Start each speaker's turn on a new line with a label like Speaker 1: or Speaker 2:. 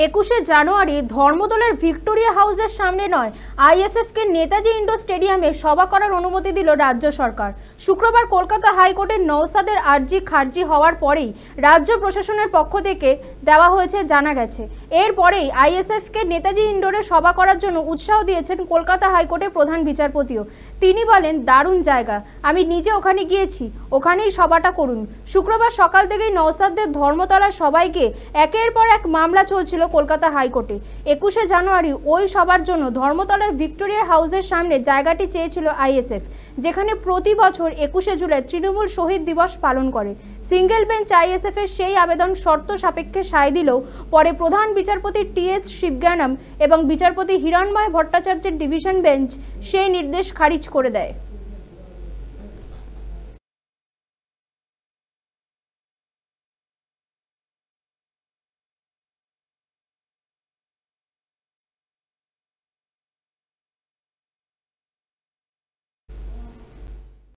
Speaker 1: 21শে জানুয়ারি ধর্মতলার Victoria হাউসের সামনে নয়, আইএসএফকে নেতাজি ইন্ডোর স্টেডিয়ামে সভা করার অনুমতি দিল রাজ্য সরকার। শুক্রবার কলকাতা হাইকোর্টের নওশাদের আর্জি খারিজ হওয়ার পরেই রাজ্য প্রশাসনের পক্ষ থেকে দেওয়া হয়েছে জানা গেছে। এরপরেই আইএসএফকে নেতাজি ইন্ডোরে সভা করার জন্য উৎসাহ দিয়েছেন কলকাতা হাইকোর্টের প্রধান বিচারপতিও। তিনি বলেন, দারুণ জায়গা, আমি নিজে ওখানে গিয়েছি, ওখানেই সভাটা করুন। শুক্রবার সকাল থেকেই নওশাদদের ধর্মতলার সবাইকে একের পর এক মামলা চলছিল কলকাতা হাইকোর্টে। 21শে জানুয়ারি ওই সভার জন্য ধর্মতলার ভিক্টোরিয়া হাউসের সামনে জায়গাটি চেয়েছিল আইএসএফ, যেখানে প্রতি বছর 21শে জুলাই তৃণমূল শহীদ দিবস পালন করে। সিঙ্গেল বেঞ্চ আইএসএফ এর সেই আবেদন শর্ত সাপেক্ষে সায় দিলেও পরে প্রধান বিচারপতি টি.এস. শিবজ্ঞানম এবং বিচারপতি হিরণময় ভট্টাচার্যের ডিভিশন বেঞ্চ সেই নির্দেশ খারিজ করে দেয়।